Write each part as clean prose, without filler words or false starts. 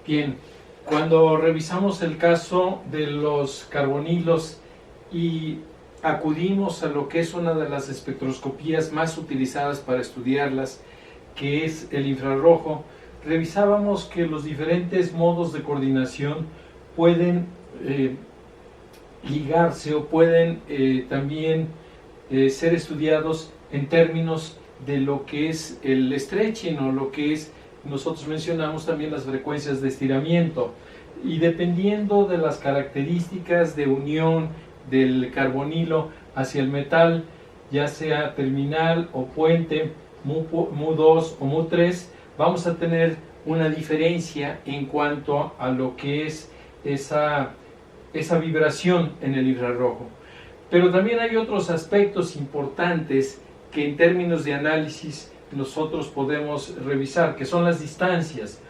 Bien, cuando revisamos el caso de los carbonilos y acudimos a lo que es una de las espectroscopías más utilizadas para estudiarlas, que es el infrarrojo, revisábamos que los diferentes modos de coordinación pueden ligarse o pueden también ser estudiados en términos de lo que es el stretching o lo que es, nosotros mencionamos también las frecuencias de estiramiento, y dependiendo de las características de unión del carbonilo hacia el metal, ya sea terminal o puente, Mu2 o Mu3, vamos a tener una diferencia en cuanto a lo que es esa vibración en el infrarrojo. Pero también hay otros aspectos importantes que en términos de análisis nosotros podemos revisar, que son las distancias.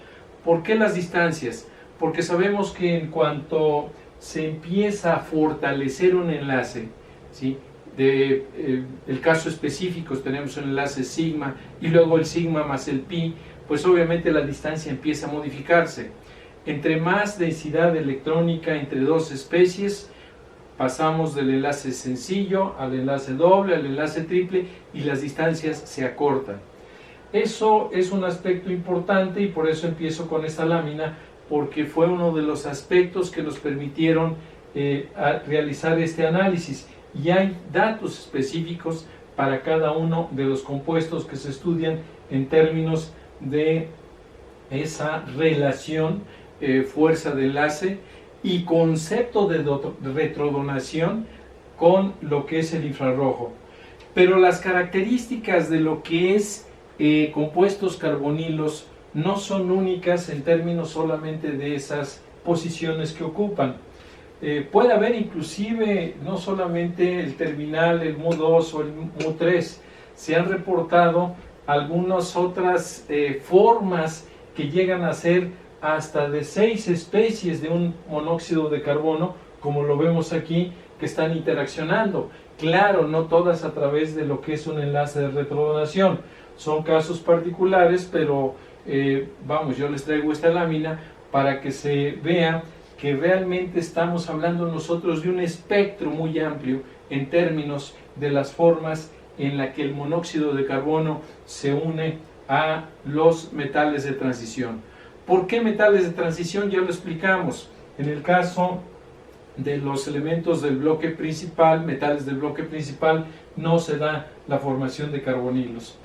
¿Por qué las distancias? Porque sabemos que en cuanto se empieza a fortalecer un enlace, ¿sí? El caso específico tenemos un enlace sigma y luego el sigma más el pi, pues obviamente la distancia empieza a modificarse. Entre más densidad electrónica entre dos especies, pasamos del enlace sencillo al enlace doble, al enlace triple, y las distancias se acortan. Eso es un aspecto importante y por eso empiezo con esta lámina, porque fue uno de los aspectos que nos permitieron realizar este análisis. Y hay datos específicos para cada uno de los compuestos que se estudian en términos de esa relación fuerza de enlace y concepto de retrodonación con lo que es el infrarrojo. Pero las características de lo que es compuestos carbonilos no son únicas en términos solamente de esas posiciones que ocupan. Puede haber inclusive no solamente el terminal, el Mu2 o el Mu3, se han reportado algunas otras formas que llegan a ser hasta de 6 especies de un monóxido de carbono, como lo vemos aquí, que están interaccionando. Claro, no todas a través de lo que es un enlace de retrodonación, son casos particulares, pero vamos, yo les traigo esta lámina para que se vea que realmente estamos hablando nosotros de un espectro muy amplio en términos de las formas en la que el monóxido de carbono se une a los metales de transición. ¿Por qué metales de transición? Ya lo explicamos. En el caso de los elementos del bloque principal, metales del bloque principal, no se da la formación de carbonilos.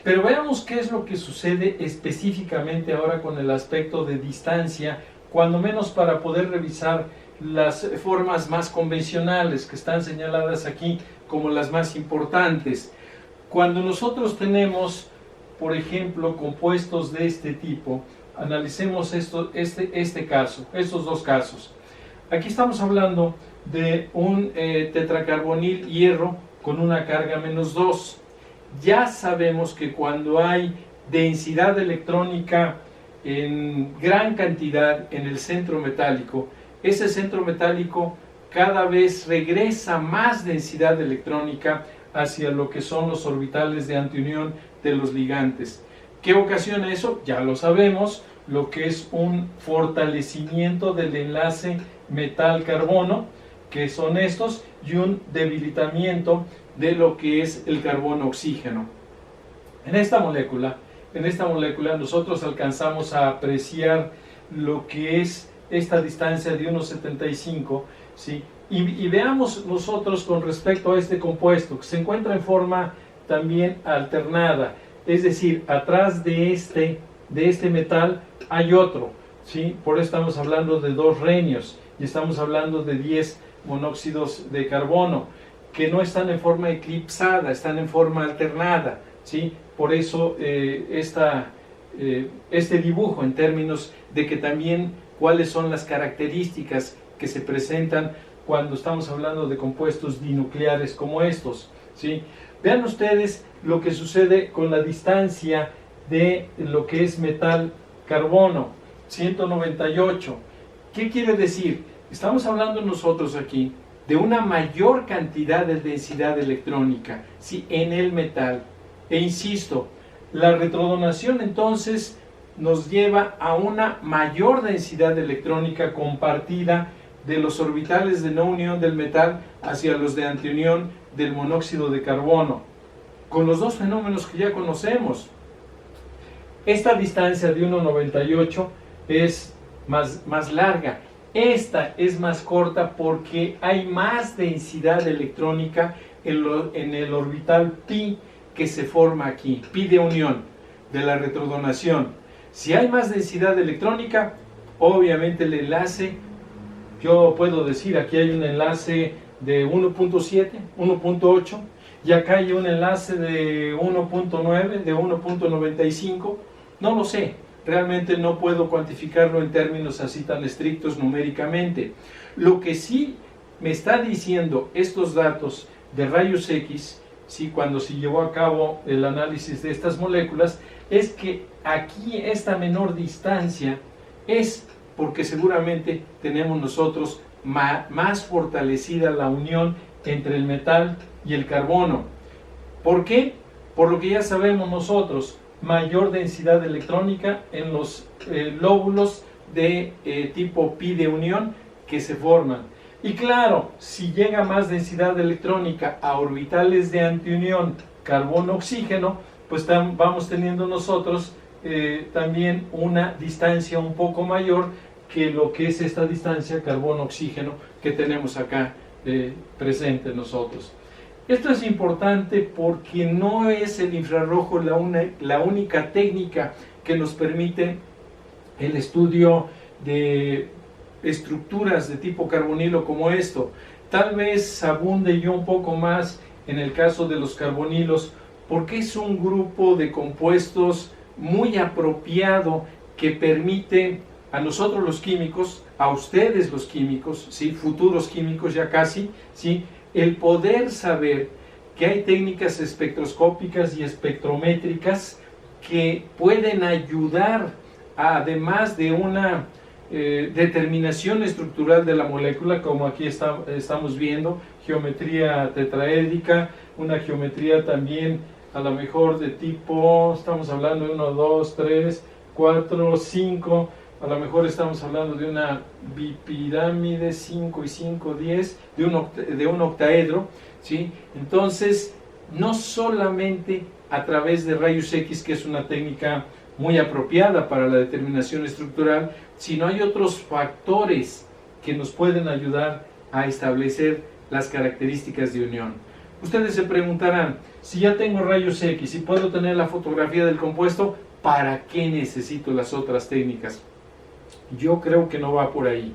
Pero veamos qué es lo que sucede específicamente ahora con el aspecto de distancia, cuando menos para poder revisar las formas más convencionales que están señaladas aquí como las más importantes. Cuando nosotros tenemos, por ejemplo, compuestos de este tipo, analicemos este caso, estos dos casos. Aquí estamos hablando de un tetracarbonil hierro con una carga -2. Ya sabemos que cuando hay densidad electrónica en gran cantidad en el centro metálico, ese centro metálico cada vez regresa más densidad electrónica hacia lo que son los orbitales de antiunión de los ligantes. ¿Qué ocasiona eso? Ya lo sabemos, lo que es un fortalecimiento del enlace metal-carbono, que son estos, y un debilitamiento de lo que es el carbono-oxígeno. En esta molécula nosotros alcanzamos a apreciar lo que es esta distancia de 1,75, ¿sí? Y veamos nosotros con respecto a este compuesto, que se encuentra en forma también alternada, es decir, atrás de este metal hay otro, ¿sí? Por eso estamos hablando de 2 renios y estamos hablando de 10 monóxidos de carbono, que no están en forma eclipsada, están en forma alternada, ¿sí? Por eso este dibujo en términos de que también cuáles son las características que se presentan cuando estamos hablando de compuestos dinucleares como estos, ¿sí? Vean ustedes lo que sucede con la distancia de lo que es metal-carbono, 198. ¿Qué quiere decir? Estamos hablando nosotros aquí de una mayor cantidad de densidad electrónica, ¿sí? En el metal. E insisto, la retrodonación entonces nos lleva a una mayor densidad electrónica compartida de los orbitales de no unión del metal hacia los de antiunión del monóxido de carbono, con los dos fenómenos que ya conocemos. Esta distancia de 1,98 es más larga. Esta es más corta porque hay más densidad electrónica en el orbital pi que se forma aquí, pi de unión, de la retrodonación. Si hay más densidad electrónica, obviamente el enlace, yo puedo decir, aquí hay un enlace de 1.7, 1.8, y acá hay un enlace de 1.9, de 1.95, no lo sé. Realmente no puedo cuantificarlo en términos así tan estrictos numéricamente. Lo que sí me está diciendo estos datos de rayos X, ¿sí? Cuando se llevó a cabo el análisis de estas moléculas, es que aquí esta menor distancia es porque seguramente tenemos nosotros más fortalecida la unión entre el metal y el carbono. ¿Por qué? Por lo que ya sabemos nosotros, mayor densidad electrónica en los lóbulos de tipo pi de unión que se forman. Y claro, si llega más densidad electrónica a orbitales de antiunión carbono-oxígeno, pues vamos teniendo nosotros también una distancia un poco mayor que lo que es esta distancia carbono-oxígeno que tenemos acá presente nosotros. Esto es importante porque no es el infrarrojo la única técnica que nos permite el estudio de estructuras de tipo carbonilo como esto. Tal vez abunde yo un poco más en el caso de los carbonilos porque es un grupo de compuestos muy apropiado que permite a nosotros los químicos, a ustedes los químicos, ¿sí? Futuros químicos ya casi, ¿sí? El poder saber que hay técnicas espectroscópicas y espectrométricas que pueden ayudar, además de una determinación estructural de la molécula, como aquí estamos viendo, geometría tetraédrica, una geometría también a lo mejor de tipo, estamos hablando de 1, 2, 3, 4, 5, a lo mejor estamos hablando de una bipirámide 5 y 5, 10, de un octaedro, ¿sí? Entonces, no solamente a través de rayos X, que es una técnica muy apropiada para la determinación estructural, sino hay otros factores que nos pueden ayudar a establecer las características de unión. Ustedes se preguntarán, si ya tengo rayos X y puedo tener la fotografía del compuesto, ¿para qué necesito las otras técnicas? Yo creo que no va por ahí.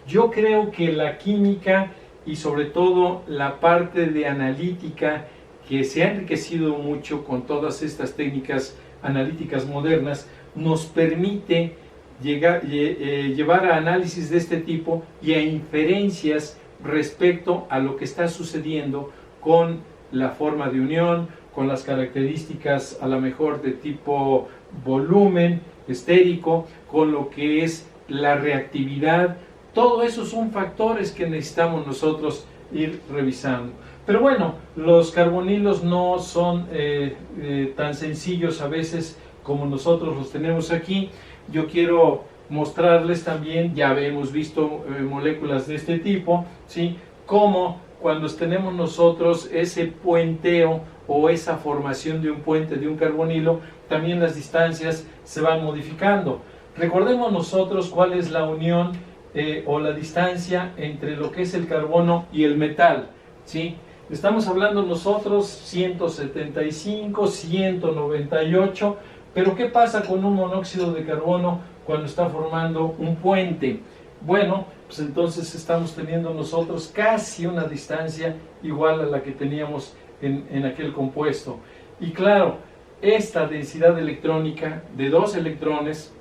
Yo creo que la química y sobre todo la parte de analítica, que se ha enriquecido mucho con todas estas técnicas analíticas modernas, nos permite llevar a análisis de este tipo y a inferencias respecto a lo que está sucediendo con la forma de unión, con las características a lo mejor de tipo volumen estérico, con lo que es la reactividad. Todo eso son factores que necesitamos nosotros ir revisando. Pero bueno, los carbonilos no son tan sencillos a veces como nosotros los tenemos aquí. Yo quiero mostrarles también, ya hemos visto moléculas de este tipo, ¿sí? Como cuando tenemos nosotros ese puenteo o esa formación de un puente de un carbonilo, también las distancias se van modificando. Recordemos nosotros cuál es la unión o la distancia entre lo que es el carbono y el metal, ¿sí? Estamos hablando nosotros 175, 198, pero ¿qué pasa con un monóxido de carbono cuando está formando un puente? Bueno, pues entonces estamos teniendo nosotros casi una distancia igual a la que teníamos en aquel compuesto. Y claro, esta densidad electrónica de 2 electrones,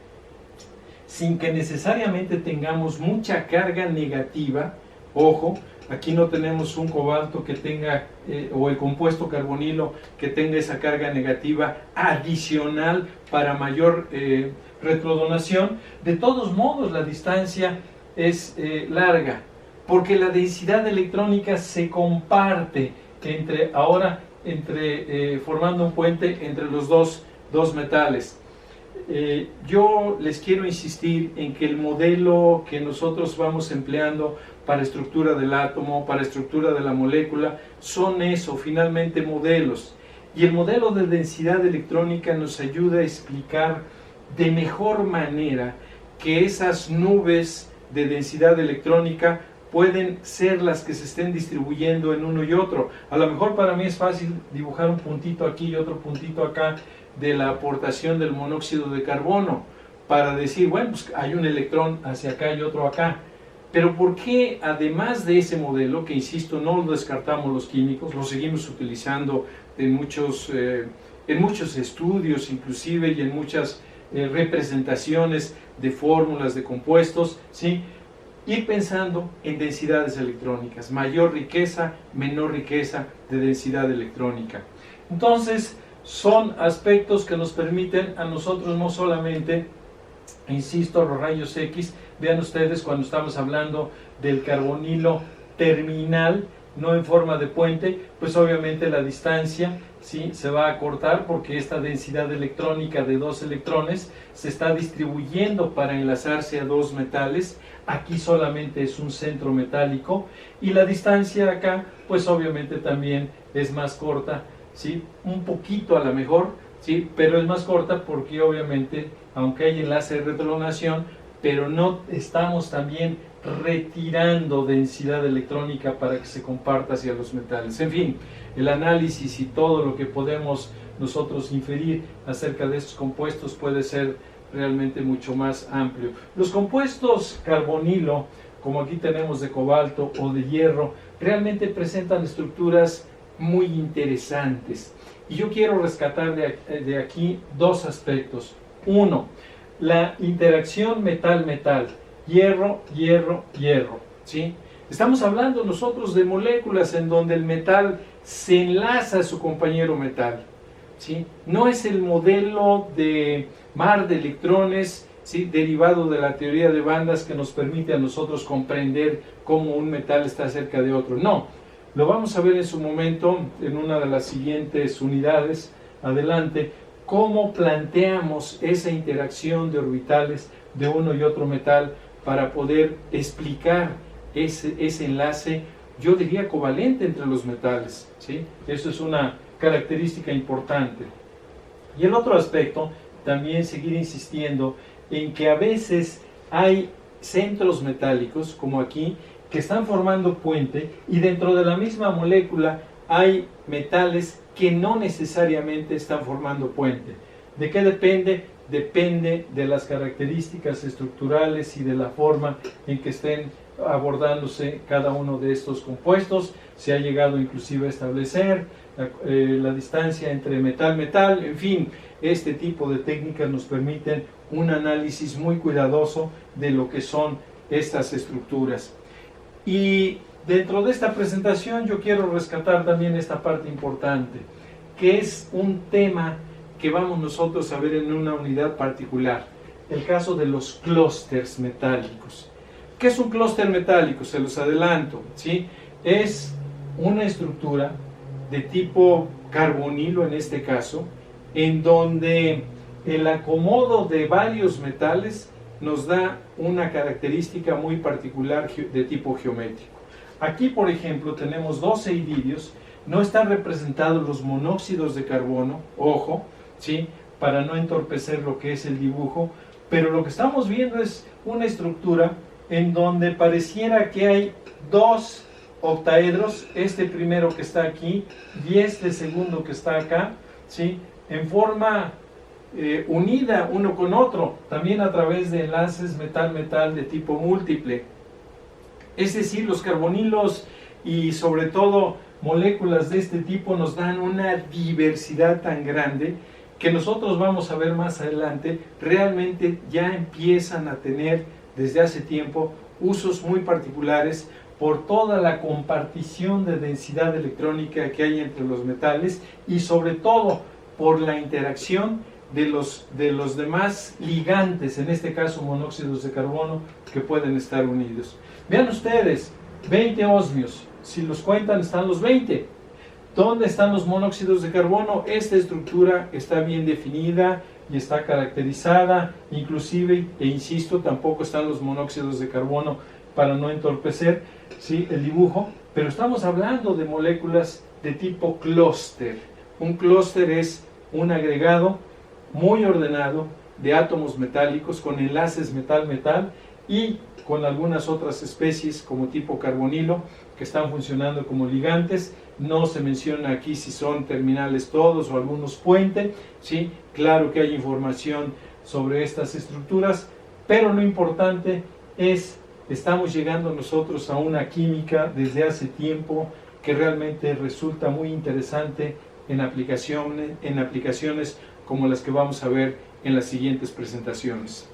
sin que necesariamente tengamos mucha carga negativa, ojo, aquí no tenemos un cobalto que tenga, o el compuesto carbonilo que tenga esa carga negativa adicional para mayor retrodonación. De todos modos, la distancia es larga, porque la densidad electrónica se comparte formando un puente entre los dos metales. yo les quiero insistir en que el modelo que nosotros vamos empleando para estructura del átomo, para estructura de la molécula, son eso, finalmente modelos. Y el modelo de densidad electrónica nos ayuda a explicar de mejor manera que esas nubes de densidad electrónica pueden ser las que se estén distribuyendo en uno y otro. A lo mejor para mí es fácil dibujar un puntito aquí y otro puntito acá de la aportación del monóxido de carbono para decir, bueno, pues hay un electrón hacia acá y otro acá. Pero ¿por qué, además de ese modelo, que insisto, no lo descartamos los químicos, lo seguimos utilizando en muchos estudios inclusive y en muchas representaciones de fórmulas de compuestos, ¿sí? Ir pensando en densidades electrónicas, mayor riqueza, menor riqueza de densidad electrónica. Entonces, son aspectos que nos permiten a nosotros no solamente, insisto, los rayos X, vean ustedes cuando estamos hablando del carbonilo terminal, no en forma de puente, pues obviamente la distancia, ¿sí?, se va a acortar porque esta densidad electrónica de 2 electrones se está distribuyendo para enlazarse a 2 metales. Aquí solamente es un centro metálico y la distancia acá pues obviamente también es más corta, ¿sí?, un poquito a lo mejor, ¿sí?, pero es más corta porque obviamente, aunque hay enlace de retrodonación, pero no estamos también retirando densidad electrónica para que se comparta hacia los metales. En fin, el análisis y todo lo que podemos nosotros inferir acerca de estos compuestos puede ser realmente mucho más amplio. Los compuestos carbonilo, como aquí tenemos de cobalto o de hierro, realmente presentan estructuras muy interesantes. Y yo quiero rescatar de aquí 2 aspectos. Uno, la interacción metal-metal, hierro, hierro, hierro, ¿sí? Estamos hablando nosotros de moléculas en donde el metal se enlaza a su compañero metal, ¿sí? No es el modelo de mar de electrones, ¿sí?, derivado de la teoría de bandas que nos permite a nosotros comprender cómo un metal está cerca de otro. No, lo vamos a ver en su momento en una de las siguientes unidades, adelante, cómo planteamos esa interacción de orbitales de uno y otro metal para poder explicar ese enlace, yo diría covalente entre los metales, ¿sí? Eso es una característica importante. Y el otro aspecto, también seguir insistiendo en que a veces hay centros metálicos, como aquí, que están formando puente y dentro de la misma molécula hay metales que no necesariamente están formando puente. ¿De qué depende? Depende de las características estructurales y de la forma en que estén abordándose cada uno de estos compuestos. Se ha llegado inclusive a establecer la distancia entre metal-metal, en fin, este tipo de técnicas nos permiten un análisis muy cuidadoso de lo que son estas estructuras. Y dentro de esta presentación yo quiero rescatar también esta parte importante, que es un tema que vamos nosotros a ver en una unidad particular, el caso de los clústeres metálicos. ¿Qué es un clúster metálico? Se los adelanto, ¿sí? Es una estructura de tipo carbonilo en este caso, en donde el acomodo de varios metales nos da una característica muy particular de tipo geométrico. Aquí, por ejemplo, tenemos 12 iridios, no están representados los monóxidos de carbono, ojo, ¿sí?, para no entorpecer lo que es el dibujo, pero lo que estamos viendo es una estructura en donde pareciera que hay 2 octaedros, este primero que está aquí y este segundo que está acá, ¿sí?, en forma unida uno con otro, también a través de enlaces metal-metal de tipo múltiple. Es decir, los carbonilos y sobre todo moléculas de este tipo nos dan una diversidad tan grande que nosotros vamos a ver más adelante, realmente ya empiezan a tener desde hace tiempo usos muy particulares por toda la compartición de densidad electrónica que hay entre los metales y sobre todo por la interacción de los demás ligantes, en este caso monóxidos de carbono, que pueden estar unidos. Vean ustedes, 20 osmios, si los cuentan están los 20. ¿Dónde están los monóxidos de carbono? Esta estructura está bien definida, y está caracterizada, inclusive, e insisto, tampoco están los monóxidos de carbono para no entorpecer, ¿sí?, el dibujo, pero estamos hablando de moléculas de tipo clúster. Un clúster es un agregado muy ordenado de átomos metálicos con enlaces metal-metal y con algunas otras especies como tipo carbonilo que están funcionando como ligantes. No se menciona aquí si son terminales todos o algunos puente, ¿sí? Claro que hay información sobre estas estructuras, pero lo importante es, estamos llegando nosotros a una química desde hace tiempo que realmente resulta muy interesante en aplicaciones como las que vamos a ver en las siguientes presentaciones.